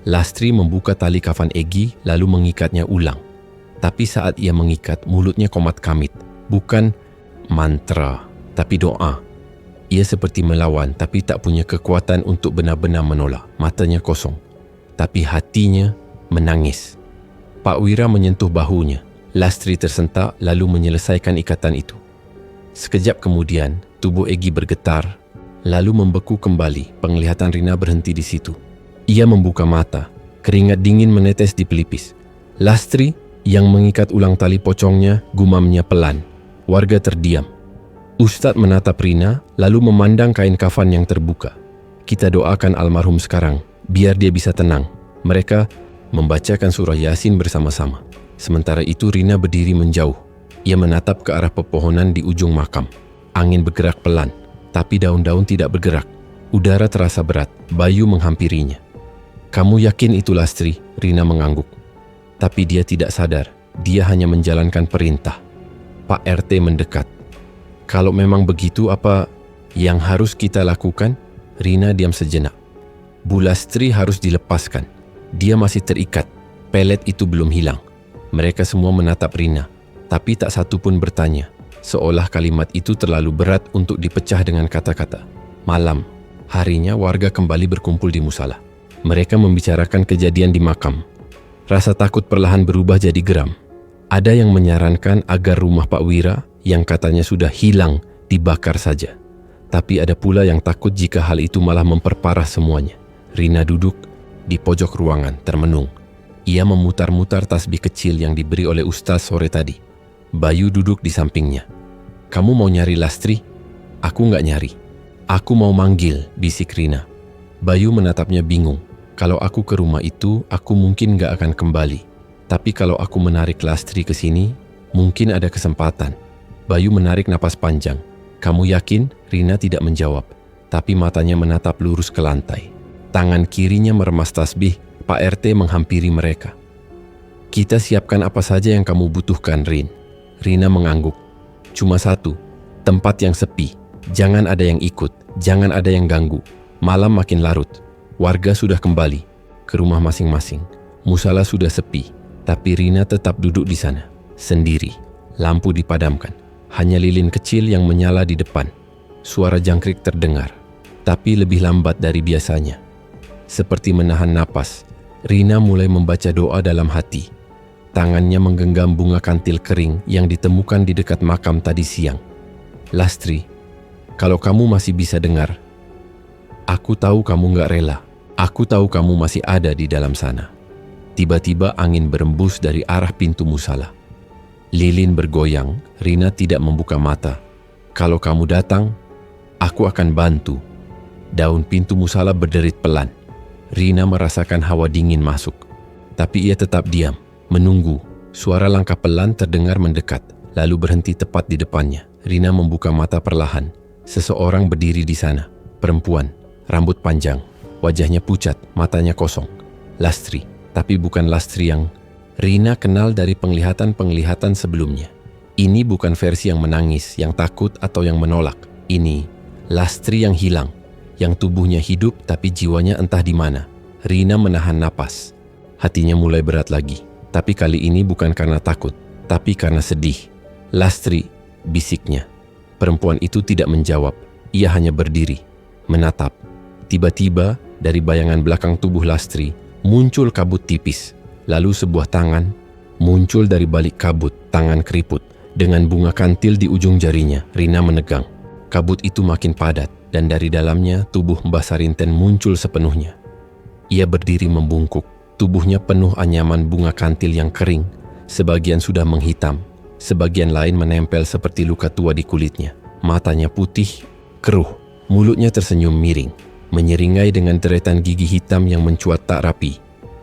Lastri membuka tali kafan Egi lalu mengikatnya ulang. Tapi saat ia mengikat, mulutnya komat kamit. Bukan mantra, tapi doa. Ia seperti melawan tapi tak punya kekuatan untuk benar-benar menolak. Matanya kosong, tapi hatinya menangis. Pak Wira menyentuh bahunya. Lastri tersentak lalu menyelesaikan ikatan itu. Sekejap kemudian, tubuh Egi bergetar, lalu membeku kembali. Penglihatan Rina berhenti di situ. Ia membuka mata, keringat dingin menetes di pelipis. Lastri yang mengikat ulang tali pocongnya, gumamnya pelan. Warga terdiam. Ustadz menatap Rina, lalu memandang kain kafan yang terbuka. "Kita doakan almarhum sekarang, biar dia bisa tenang." Mereka membacakan surah Yasin bersama-sama. Sementara itu Rina berdiri menjauh. Ia menatap ke arah pepohonan di ujung makam. Angin bergerak pelan, tapi daun-daun tidak bergerak. Udara terasa berat, Bayu menghampirinya. "Kamu yakin itu Lastri?" Rina mengangguk. Tapi dia tidak sadar, dia hanya menjalankan perintah. Pak RT mendekat. "Kalau memang begitu, apa yang harus kita lakukan?" Rina diam sejenak. "Bu Lastri harus dilepaskan. Dia masih terikat. Pelet itu belum hilang." Mereka semua menatap Rina, tapi tak satu pun bertanya, seolah kalimat itu terlalu berat untuk dipecah dengan kata-kata. Malam, harinya warga kembali berkumpul di musala. Mereka membicarakan kejadian di makam. Rasa takut perlahan berubah jadi geram. Ada yang menyarankan agar rumah Pak Wira yang katanya sudah hilang dibakar saja. Tapi ada pula yang takut jika hal itu malah memperparah semuanya. Rina duduk di pojok ruangan, termenung. Ia memutar-mutar tasbih kecil yang diberi oleh Ustaz sore tadi. Bayu duduk di sampingnya. "Kamu mau nyari Lastri?" "Aku nggak nyari. Aku mau manggil," bisik Rina. Bayu menatapnya bingung. "Kalau aku ke rumah itu, aku mungkin nggak akan kembali. Tapi kalau aku menarik Lastri ke sini, mungkin ada kesempatan." Bayu menarik napas panjang. "Kamu yakin?" Rina tidak menjawab, tapi matanya menatap lurus ke lantai. Tangan kirinya meremas tasbih. Pak RT menghampiri mereka. "Kita siapkan apa saja yang kamu butuhkan, Rin." Rina mengangguk. "Cuma satu, tempat yang sepi. Jangan ada yang ikut, jangan ada yang ganggu." Malam makin larut. Warga sudah kembali ke rumah masing-masing. Musala sudah sepi, tapi Rina tetap duduk di sana, sendiri. Lampu dipadamkan. Hanya lilin kecil yang menyala di depan. Suara jangkrik terdengar, tapi lebih lambat dari biasanya. Seperti menahan napas, Rina mulai membaca doa dalam hati. Tangannya menggenggam bunga kantil kering yang ditemukan di dekat makam tadi siang. "Lastri, kalau kamu masih bisa dengar, aku tahu kamu gak rela. Aku tahu kamu masih ada di dalam sana." Tiba-tiba angin berembus dari arah pintu musala. Lilin bergoyang. Rina tidak membuka mata. Kalau kamu datang, aku akan bantu. Daun pintu musala berderit pelan. Rina merasakan hawa dingin masuk. Tapi ia tetap diam, menunggu. Suara langkah pelan terdengar mendekat, lalu berhenti tepat di depannya. Rina membuka mata perlahan. Seseorang berdiri di sana. Perempuan, rambut panjang, wajahnya pucat, matanya kosong. Lastri, tapi bukan Lastri yang Rina kenal dari penglihatan-penglihatan sebelumnya. Ini bukan versi yang menangis, yang takut, atau yang menolak. Ini Lastri yang hilang, yang tubuhnya hidup tapi jiwanya entah di mana. Rina menahan napas. Hatinya mulai berat lagi. Tapi kali ini bukan karena takut, tapi karena sedih. Lastri, bisiknya. Perempuan itu tidak menjawab. Ia hanya berdiri, menatap. Tiba-tiba, dari bayangan belakang tubuh Lastri, muncul kabut tipis. Lalu sebuah tangan muncul dari balik kabut, tangan keriput. Dengan bunga kantil di ujung jarinya, Rina menegang. Kabut itu makin padat, dan dari dalamnya tubuh Mbah Sarinten muncul sepenuhnya. Ia berdiri membungkuk, tubuhnya penuh anyaman bunga kantil yang kering, sebagian sudah menghitam, sebagian lain menempel seperti luka tua di kulitnya. Matanya putih, keruh, mulutnya tersenyum miring, menyeringai dengan deretan gigi hitam yang mencuat tak rapi.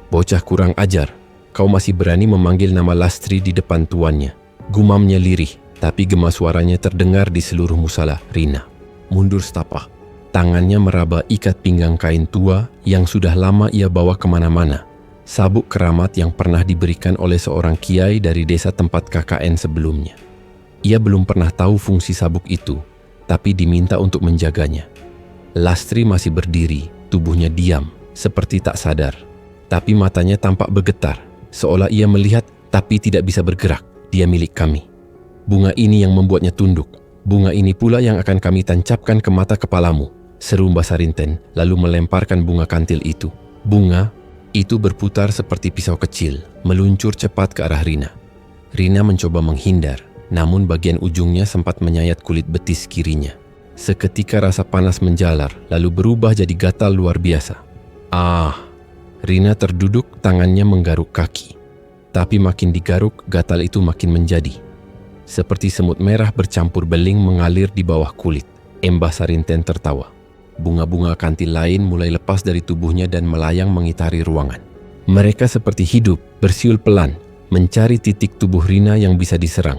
Bocah kurang ajar, kau masih berani memanggil nama Lastri di depan tuannya. Gumamnya lirih, tapi gema suaranya terdengar di seluruh musala. Rina mundur setapak. Tangannya meraba ikat pinggang kain tua yang sudah lama ia bawa kemana-mana. Sabuk keramat yang pernah diberikan oleh seorang kiai dari desa tempat KKN sebelumnya. Ia belum pernah tahu fungsi sabuk itu, tapi diminta untuk menjaganya. Lastri masih berdiri, tubuhnya diam, seperti tak sadar. Tapi matanya tampak bergetar, seolah ia melihat tapi tidak bisa bergerak. Dia milik kami. Bunga ini yang membuatnya tunduk. Bunga ini pula yang akan kami tancapkan ke mata kepalamu, seru Mbah Sarinten, lalu melemparkan bunga kantil itu. Bunga itu berputar seperti pisau kecil, meluncur cepat ke arah Rina. Rina mencoba menghindar, namun bagian ujungnya sempat menyayat kulit betis kirinya. Seketika rasa panas menjalar, lalu berubah jadi gatal luar biasa. Rina terduduk, tangannya menggaruk kaki. Tapi makin digaruk, gatal itu makin menjadi. Seperti semut merah bercampur beling mengalir di bawah kulit. Mbah Sarinten tertawa. Bunga-bunga kantil lain mulai lepas dari tubuhnya dan melayang mengitari ruangan. Mereka seperti hidup, bersiul pelan, mencari titik tubuh Rina yang bisa diserang.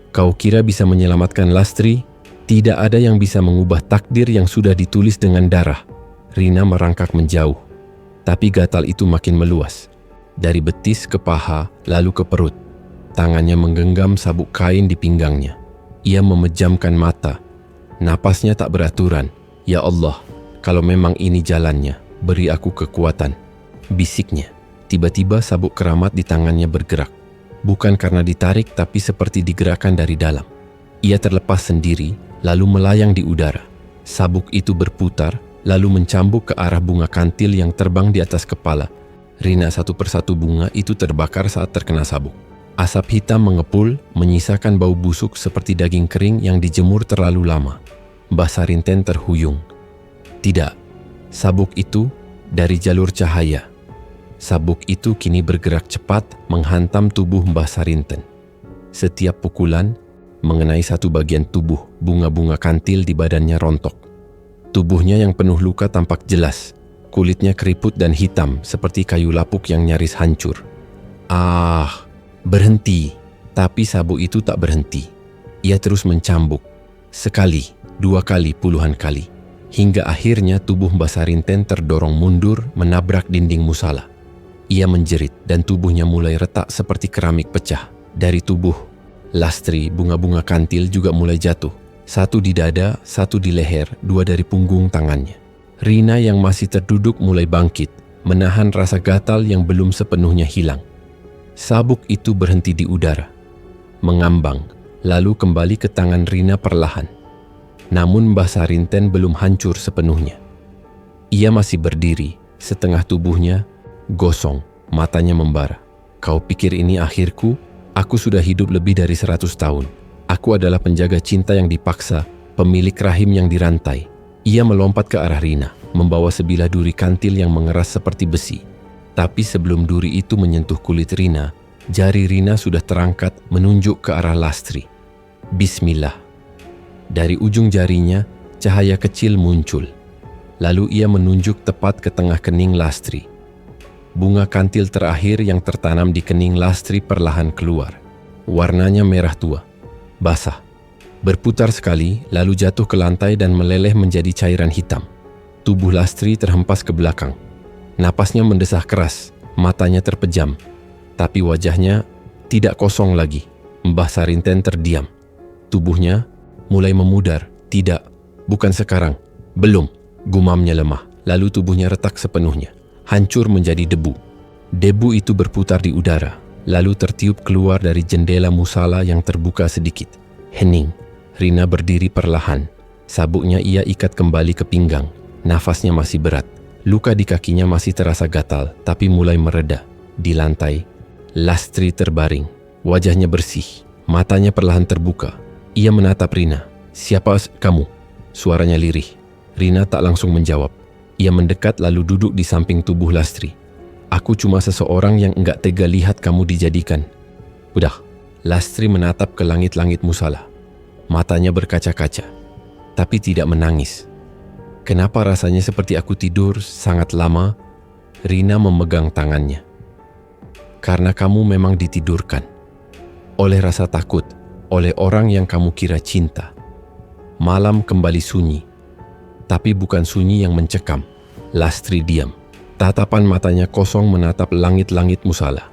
Kau kira bisa menyelamatkan Lastri? Tidak ada yang bisa mengubah takdir yang sudah ditulis dengan darah. Rina merangkak menjauh. Tapi gatal itu makin meluas. Dari betis ke paha, lalu ke perut. Tangannya menggenggam sabuk kain di pinggangnya. Ia memejamkan mata. Napasnya tak beraturan. Ya Allah, kalau memang ini jalannya, beri aku kekuatan. Bisiknya. Tiba-tiba sabuk keramat di tangannya bergerak. Bukan karena ditarik, tapi seperti digerakkan dari dalam. Ia terlepas sendiri, lalu melayang di udara. Sabuk itu berputar, lalu mencambuk ke arah bunga kantil yang terbang di atas kepala. Rina satu persatu bunga itu terbakar saat terkena sabuk. Asap hitam mengepul, menyisakan bau busuk seperti daging kering yang dijemur terlalu lama. Mbah Sarinten terhuyung. Tidak, sabuk itu dari jalur cahaya. Sabuk itu kini bergerak cepat menghantam tubuh Mbah Sarinten. Setiap pukulan mengenai satu bagian tubuh, bunga-bunga kantil di badannya rontok. Tubuhnya yang penuh luka tampak jelas. Kulitnya keriput dan hitam seperti kayu lapuk yang nyaris hancur. Berhenti. Tapi sabuk itu tak berhenti. Ia terus mencambuk. Sekali, dua kali, puluhan kali. Hingga akhirnya tubuh Mbah Sarinten terdorong mundur menabrak dinding musala. Ia menjerit dan tubuhnya mulai retak seperti keramik pecah. Dari tubuh Lastri, bunga-bunga kantil juga mulai jatuh. Satu di dada, satu di leher, dua dari punggung tangannya. Rina yang masih terduduk mulai bangkit, menahan rasa gatal yang belum sepenuhnya hilang. Sabuk itu berhenti di udara, mengambang, lalu kembali ke tangan Rina perlahan. Namun Mbah Sarinten belum hancur sepenuhnya. Ia masih berdiri, setengah tubuhnya gosong, matanya membara. Kau pikir ini akhirku? Aku sudah hidup lebih dari 100 tahun. Aku adalah penjaga cinta yang dipaksa, pemilik rahim yang dirantai. Ia melompat ke arah Rina, membawa sebilah duri kantil yang mengeras seperti besi. Tapi sebelum duri itu menyentuh kulit Rina, jari Rina sudah terangkat menunjuk ke arah Lastri. Bismillah. Dari ujung jarinya, cahaya kecil muncul. Lalu ia menunjuk tepat ke tengah kening Lastri. Bunga kantil terakhir yang tertanam di kening Lastri perlahan keluar. Warnanya merah tua, basah. Berputar sekali, lalu jatuh ke lantai dan meleleh menjadi cairan hitam. Tubuh Lastri terhempas ke belakang. Napasnya mendesah keras, matanya terpejam. Tapi wajahnya tidak kosong lagi. Mbah Sarinten terdiam. Tubuhnya mulai memudar. Tidak, bukan sekarang. Belum, gumamnya lemah. Lalu tubuhnya retak sepenuhnya. Hancur menjadi debu. Debu itu berputar di udara. Lalu tertiup keluar dari jendela musala yang terbuka sedikit. Hening. Rina berdiri perlahan. Sabuknya ia ikat kembali ke pinggang. Nafasnya masih berat. Luka di kakinya masih terasa gatal, tapi mulai mereda. Di lantai, Lastri terbaring. Wajahnya bersih. Matanya perlahan terbuka. Ia menatap Rina. "Siapa kamu?" Suaranya lirih. Rina tak langsung menjawab. Ia mendekat lalu duduk di samping tubuh Lastri. "Aku cuma seseorang yang enggak tega lihat kamu dijadikan." "Udah." Lastri menatap ke langit-langit musala. Matanya berkaca-kaca, tapi tidak menangis. "Kenapa rasanya seperti aku tidur sangat lama?" Rina memegang tangannya. "Karena kamu memang ditidurkan. Oleh rasa takut, oleh orang yang kamu kira cinta." Malam kembali sunyi, tapi bukan sunyi yang mencekam. Lastri diam. Tatapan matanya kosong menatap langit-langit musala.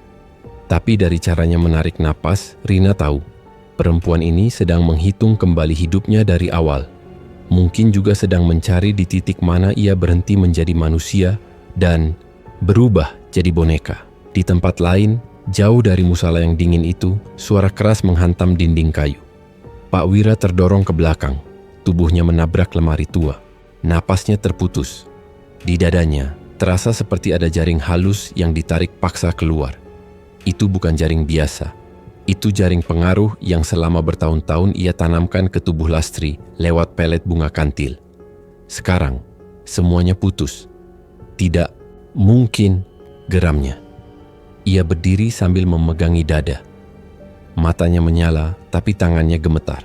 Tapi dari caranya menarik napas, Rina tahu perempuan ini sedang menghitung kembali hidupnya dari awal. Mungkin juga sedang mencari di titik mana ia berhenti menjadi manusia dan berubah jadi boneka. Di tempat lain, jauh dari musala yang dingin itu, suara keras menghantam dinding kayu. Pak Wira terdorong ke belakang. Tubuhnya menabrak lemari tua. Napasnya terputus. Di dadanya, terasa seperti ada jaring halus yang ditarik paksa keluar. Itu bukan jaring biasa. Itu jaring pengaruh yang selama bertahun-tahun ia tanamkan ke tubuh Lastri lewat pelet bunga kantil. Sekarang, semuanya putus. "Tidak mungkin," geramnya. Ia berdiri sambil memegangi dada. Matanya menyala, tapi tangannya gemetar.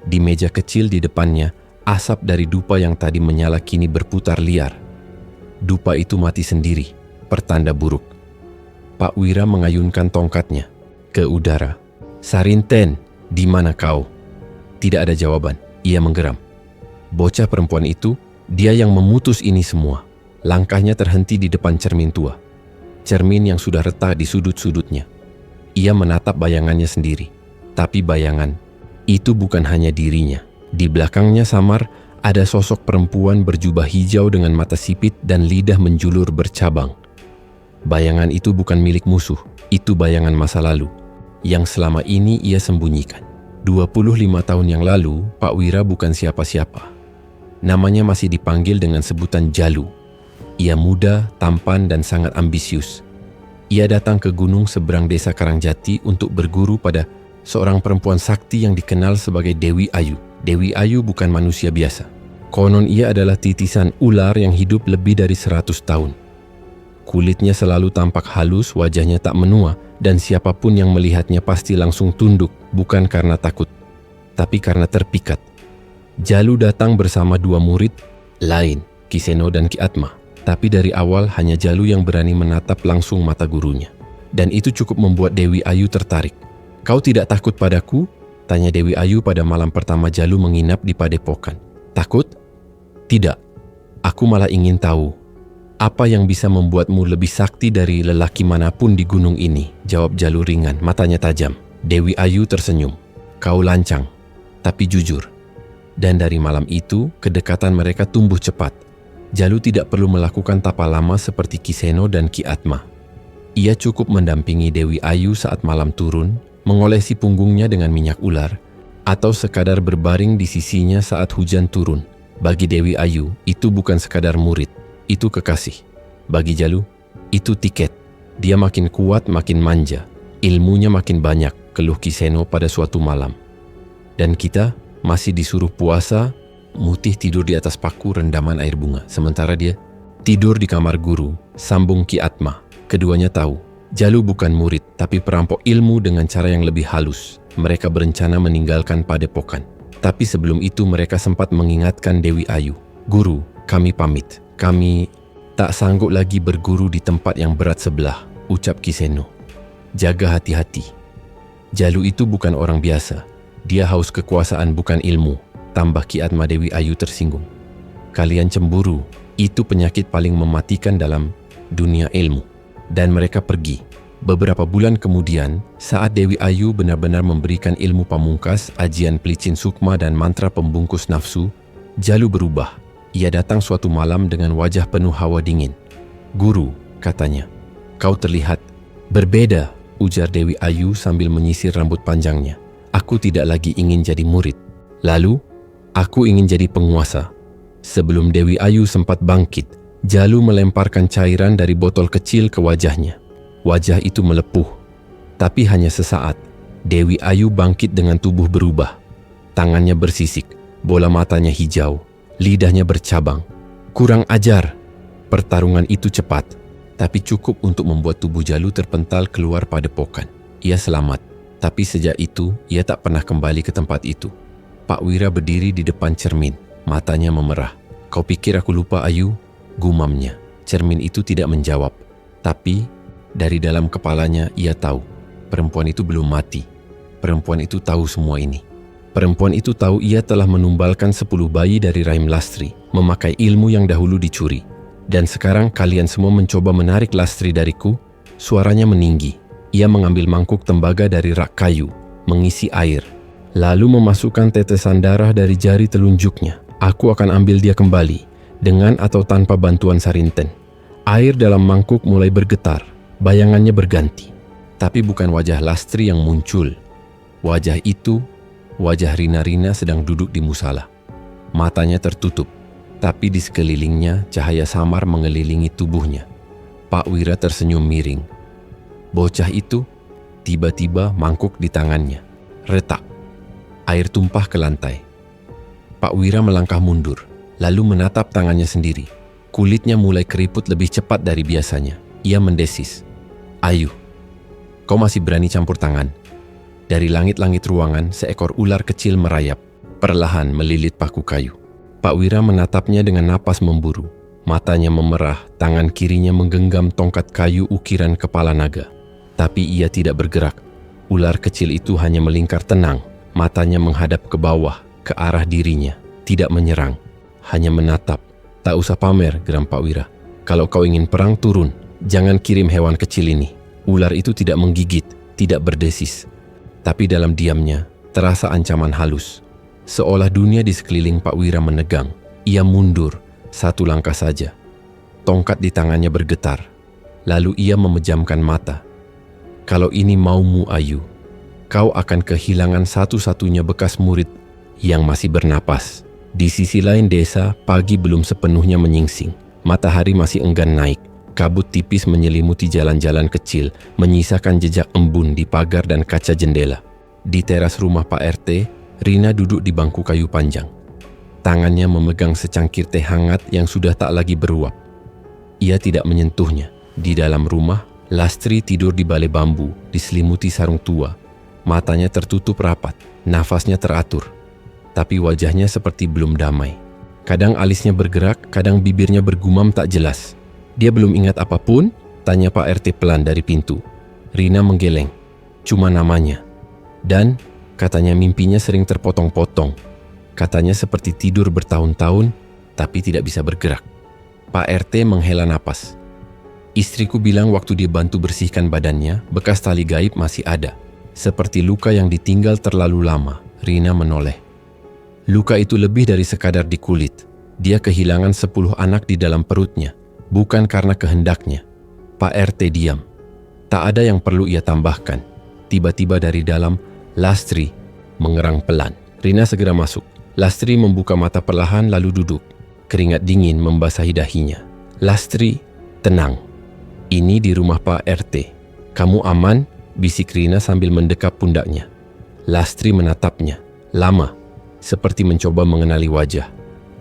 Di meja kecil di depannya, asap dari dupa yang tadi menyala kini berputar liar. Dupa itu mati sendiri, pertanda buruk. Pak Wira mengayunkan tongkatnya ke udara. "Sarinten, di mana kau?" Tidak ada jawaban. Ia menggeram. Bocah perempuan itu, dia yang memutus ini semua. Langkahnya terhenti di depan cermin tua. Cermin yang sudah retak di sudut-sudutnya. Ia menatap bayangannya sendiri. Tapi bayangan itu bukan hanya dirinya. Di belakangnya samar ada sosok perempuan berjubah hijau dengan mata sipit dan lidah menjulur bercabang. Bayangan itu bukan milik musuh. Itu bayangan masa lalu yang selama ini ia sembunyikan. 25 tahun yang lalu, Pak Wira bukan siapa-siapa. Namanya masih dipanggil dengan sebutan Jalu. Ia muda, tampan, dan sangat ambisius. Ia datang ke gunung seberang desa Karangjati untuk berguru pada seorang perempuan sakti yang dikenal sebagai Dewi Ayu. Dewi Ayu bukan manusia biasa. Konon ia adalah titisan ular yang hidup lebih dari 100 tahun. Kulitnya selalu tampak halus, wajahnya tak menua, dan siapapun yang melihatnya pasti langsung tunduk, bukan karena takut, tapi karena terpikat. Jalu datang bersama dua murid lain, Kiseno dan Ki Atma. Tapi dari awal hanya Jalu yang berani menatap langsung mata gurunya. Dan itu cukup membuat Dewi Ayu tertarik. "Kau tidak takut padaku?" tanya Dewi Ayu pada malam pertama Jalu menginap di padepokan. "Takut? Tidak. Aku malah ingin tahu apa yang bisa membuatmu lebih sakti dari lelaki manapun di gunung ini," jawab Jalu ringan, matanya tajam. Dewi Ayu tersenyum. "Kau lancang, tapi jujur." Dan dari malam itu, kedekatan mereka tumbuh cepat. Jalu tidak perlu melakukan tapa lama seperti Kiseno dan Ki Atma. Ia cukup mendampingi Dewi Ayu saat malam turun, mengolesi punggungnya dengan minyak ular, atau sekadar berbaring di sisinya saat hujan turun. Bagi Dewi Ayu, itu bukan sekadar murid. Itu kekasih. Bagi Jalu, itu tiket. Dia makin kuat, makin manja. Ilmunya makin banyak, keluh Kiseno pada suatu malam. Dan kita masih disuruh puasa, Mutih tidur di atas paku rendaman air bunga. Sementara dia tidur di kamar guru, sambung Ki Atma. Keduanya tahu, Jalu bukan murid, tapi perampok ilmu dengan cara yang lebih halus. Mereka berencana meninggalkan padepokan. Tapi sebelum itu mereka sempat mengingatkan Dewi Ayu. "Guru, kami pamit. Kami tak sanggup lagi berguru di tempat yang berat sebelah," ucap Ki Seno. "Jaga hati-hati. Jalu itu bukan orang biasa. Dia haus kekuasaan bukan ilmu," tambah Ki Atma. Dewi Ayu tersinggung. "Kalian cemburu, itu penyakit paling mematikan dalam dunia ilmu." Dan mereka pergi. Beberapa bulan kemudian, saat Dewi Ayu benar-benar memberikan ilmu pamungkas, ajian pelicin sukma dan mantra pembungkus nafsu, Jalu berubah. Ia datang suatu malam dengan wajah penuh hawa dingin. "Guru," katanya, "kau terlihat berbeda," ujar Dewi Ayu sambil menyisir rambut panjangnya. "Aku tidak lagi ingin jadi murid. Lalu, aku ingin jadi penguasa." Sebelum Dewi Ayu sempat bangkit, Jalu melemparkan cairan dari botol kecil ke wajahnya. Wajah itu melepuh, tapi hanya sesaat. Dewi Ayu bangkit dengan tubuh berubah. Tangannya bersisik, bola matanya hijau, lidahnya bercabang. Kurang ajar. Pertarungan itu cepat, tapi cukup untuk membuat tubuh Jalu terpental keluar padepokan. Ia selamat, tapi sejak itu ia tak pernah kembali ke tempat itu. Pak Wira berdiri di depan cermin, matanya memerah. "Kau pikir aku lupa, Ayu?" gumamnya. Cermin itu tidak menjawab, tapi dari dalam kepalanya ia tahu, perempuan itu belum mati. Perempuan itu tahu semua ini. Perempuan itu tahu ia telah menumbalkan 10 bayi dari rahim Lastri, memakai ilmu yang dahulu dicuri. "Dan sekarang kalian semua mencoba menarik Lastri dariku?" Suaranya meninggi. Ia mengambil mangkuk tembaga dari rak kayu, mengisi air, lalu memasukkan tetesan darah dari jari telunjuknya. "Aku akan ambil dia kembali, dengan atau tanpa bantuan Sarinten." Air dalam mangkuk mulai bergetar. Bayangannya berganti, tapi bukan wajah Lastri yang muncul. Wajah itu, wajah Rina-Rina sedang duduk di musala. Matanya tertutup, tapi di sekelilingnya cahaya samar mengelilingi tubuhnya. Pak Wira tersenyum miring. Bocah itu, tiba-tiba mangkuk di tangannya. Retak, air tumpah ke lantai. Pak Wira melangkah mundur, lalu menatap tangannya sendiri. Kulitnya mulai keriput lebih cepat dari biasanya. Ia mendesis, "Ayu, kau masih berani campur tangan?" Dari langit-langit ruangan, seekor ular kecil merayap, perlahan melilit paku kayu. Pak Wira menatapnya dengan napas memburu. Matanya memerah, tangan kirinya menggenggam tongkat kayu ukiran kepala naga. Tapi ia tidak bergerak. Ular kecil itu hanya melingkar tenang, matanya menghadap ke bawah, ke arah dirinya, tidak menyerang, hanya menatap. "Tak usah pamer," geram Pak Wira. "Kalau kau ingin perang, turun. Jangan kirim hewan kecil ini." Ular itu tidak menggigit, tidak berdesis. Tapi dalam diamnya, terasa ancaman halus. Seolah dunia di sekeliling Pak Wira menegang. Ia mundur, satu langkah saja. Tongkat di tangannya bergetar. Lalu ia memejamkan mata. "Kalau ini maumu, Ayu, kau akan kehilangan satu-satunya bekas murid yang masih bernapas." Di sisi lain desa, pagi belum sepenuhnya menyingsing. Matahari masih enggan naik. Kabut tipis menyelimuti jalan-jalan kecil, menyisakan jejak embun di pagar dan kaca jendela. Di teras rumah Pak RT, Rina duduk di bangku kayu panjang. Tangannya memegang secangkir teh hangat yang sudah tak lagi beruap. Ia tidak menyentuhnya. Di dalam rumah, Lastri tidur di balai bambu, diselimuti sarung tua. Matanya tertutup rapat, nafasnya teratur. Tapi wajahnya seperti belum damai. Kadang alisnya bergerak, kadang bibirnya bergumam tak jelas. "Dia belum ingat apapun?" tanya Pak RT pelan dari pintu. Rina menggeleng. "Cuma namanya." Dan, katanya mimpinya sering terpotong-potong. Katanya seperti tidur bertahun-tahun, tapi tidak bisa bergerak. Pak RT menghela napas. "Istriku bilang waktu dia bantu bersihkan badannya, bekas tali gaib masih ada. Seperti luka yang ditinggal terlalu lama." Rina menoleh. "Luka itu lebih dari sekadar di kulit. Dia kehilangan 10 anak di dalam perutnya. Bukan karena kehendaknya." Pak RT diam. Tak ada yang perlu ia tambahkan. Tiba-tiba dari dalam, Lastri mengerang pelan. Rina segera masuk. Lastri membuka mata perlahan lalu duduk. Keringat dingin membasahi dahinya. "Lastri, tenang. Ini di rumah Pak RT. Kamu aman?" bisik Rina sambil mendekap pundaknya. Lastri menatapnya. Lama, seperti mencoba mengenali wajah.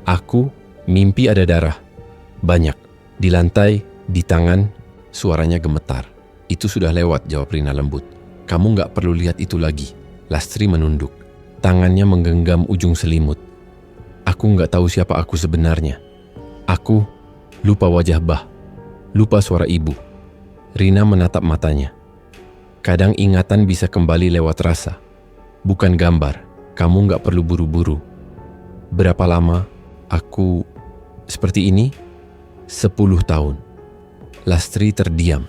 "Aku mimpi ada darah. Banyak. Di lantai, di tangan." Suaranya gemetar. "Itu sudah lewat," jawab Rina lembut. "Kamu gak perlu lihat itu lagi." Lastri menunduk. Tangannya menggenggam ujung selimut. Aku nggak tahu siapa aku sebenarnya. Aku lupa wajah Bah, lupa suara ibu. Rina menatap matanya. Kadang ingatan bisa kembali lewat rasa, bukan gambar. Kamu nggak perlu buru-buru. Berapa lama aku seperti ini? 10 tahun. Lastri terdiam,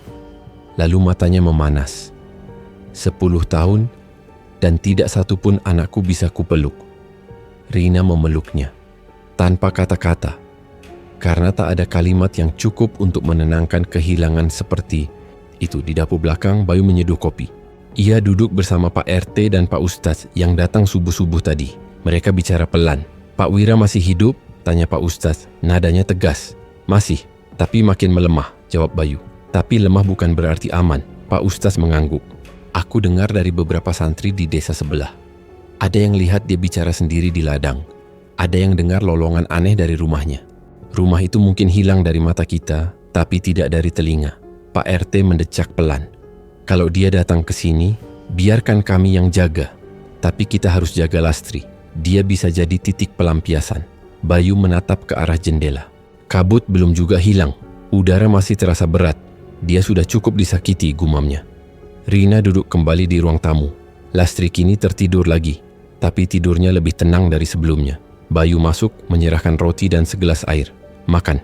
lalu matanya memanas. 10 tahun dan tidak satupun anakku bisa kupeluk. Rina memeluknya, tanpa kata-kata, karena tak ada kalimat yang cukup untuk menenangkan kehilangan seperti itu. Di dapur belakang, Bayu menyeduh kopi. Ia duduk bersama Pak RT dan Pak Ustadz yang datang subuh-subuh tadi. Mereka bicara pelan. Pak Wira masih hidup? Tanya Pak Ustadz. Nadanya tegas. Masih, tapi makin melemah, jawab Bayu. Tapi lemah bukan berarti aman. Pak Ustadz mengangguk. Aku dengar dari beberapa santri di desa sebelah. Ada yang lihat dia bicara sendiri di ladang. Ada yang dengar lolongan aneh dari rumahnya. Rumah itu mungkin hilang dari mata kita, tapi tidak dari telinga. Pak RT mendecak pelan. Kalau dia datang ke sini, biarkan kami yang jaga. Tapi kita harus jaga Lastri. Dia bisa jadi titik pelampiasan. Bayu menatap ke arah jendela. Kabut belum juga hilang. Udara masih terasa berat. Dia sudah cukup disakiti, gumamnya. Rina duduk kembali di ruang tamu. Lastri kini tertidur lagi, tapi tidurnya lebih tenang dari sebelumnya. Bayu masuk, menyerahkan roti dan segelas air. Makan.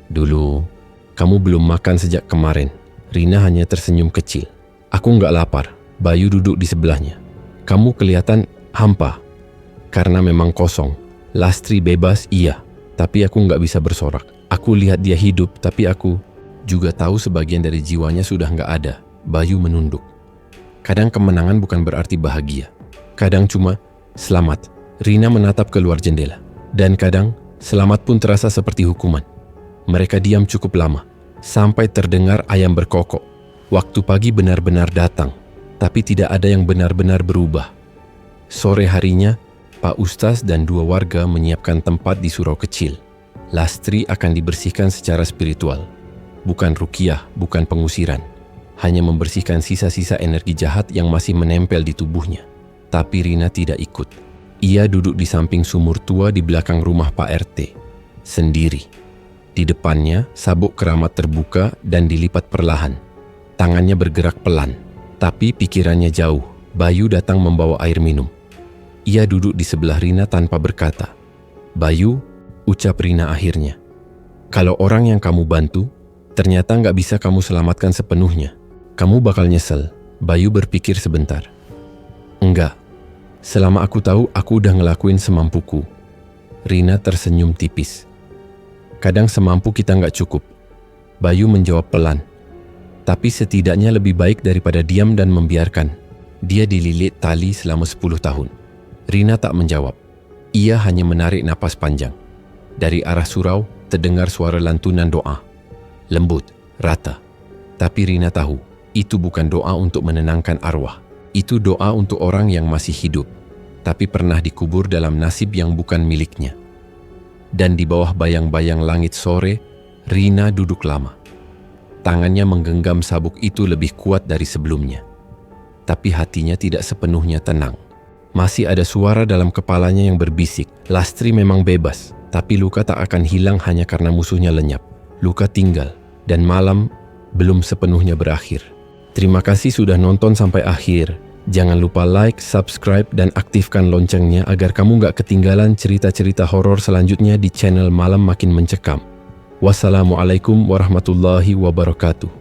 Dulu, kamu belum makan sejak kemarin. Rina hanya tersenyum kecil. Aku nggak lapar. Bayu duduk di sebelahnya. Kamu kelihatan hampa. Karena memang kosong. Lastri bebas, iya. Tapi aku nggak bisa bersorak. Aku lihat dia hidup, tapi aku juga tahu sebagian dari jiwanya sudah nggak ada. Bayu menunduk. Kadang kemenangan bukan berarti bahagia. Kadang cuma selamat. Rina menatap keluar jendela. Dan kadang selamat pun terasa seperti hukuman. Mereka diam cukup lama. Sampai terdengar ayam berkokok. Waktu pagi benar-benar datang. Tapi tidak ada yang benar-benar berubah. Sore harinya, Pak Ustaz dan 2 warga menyiapkan tempat di surau kecil. Lastri akan dibersihkan secara spiritual. Bukan ruqyah, bukan pengusiran. Hanya membersihkan sisa-sisa energi jahat yang masih menempel di tubuhnya. Tapi Rina tidak ikut. Ia duduk di samping sumur tua di belakang rumah Pak RT. Sendiri. Di depannya, sabuk keramat terbuka dan dilipat perlahan. Tangannya bergerak pelan. Tapi pikirannya jauh. Bayu datang membawa air minum. Ia duduk di sebelah Rina tanpa berkata. Bayu, ucap Rina akhirnya. Kalau orang yang kamu bantu, ternyata nggak bisa kamu selamatkan sepenuhnya. Kamu bakal nyesel. Bayu berpikir sebentar. Enggak. Selama aku tahu, aku udah ngelakuin semampuku. Rina tersenyum tipis. Kadang semampu kita nggak cukup. Bayu menjawab pelan. Tapi setidaknya lebih baik daripada diam dan membiarkan. Dia dililit tali selama 10 tahun. Rina tak menjawab. Ia hanya menarik napas panjang. Dari arah surau, terdengar suara lantunan doa. Lembut, rata. Tapi Rina tahu, itu bukan doa untuk menenangkan arwah. Itu doa untuk orang yang masih hidup, tapi pernah dikubur dalam nasib yang bukan miliknya. Dan di bawah bayang-bayang langit sore, Rina duduk lama. Tangannya menggenggam sabuk itu lebih kuat dari sebelumnya. Tapi hatinya tidak sepenuhnya tenang. Masih ada suara dalam kepalanya yang berbisik. Lastri memang bebas, tapi luka tak akan hilang hanya karena musuhnya lenyap. Luka tinggal, dan malam belum sepenuhnya berakhir. Terima kasih sudah nonton sampai akhir. Jangan lupa like, subscribe, dan aktifkan loncengnya agar kamu gak ketinggalan cerita-cerita horor selanjutnya di channel Malam Makin Mencekam. Wassalamualaikum warahmatullahi wabarakatuh.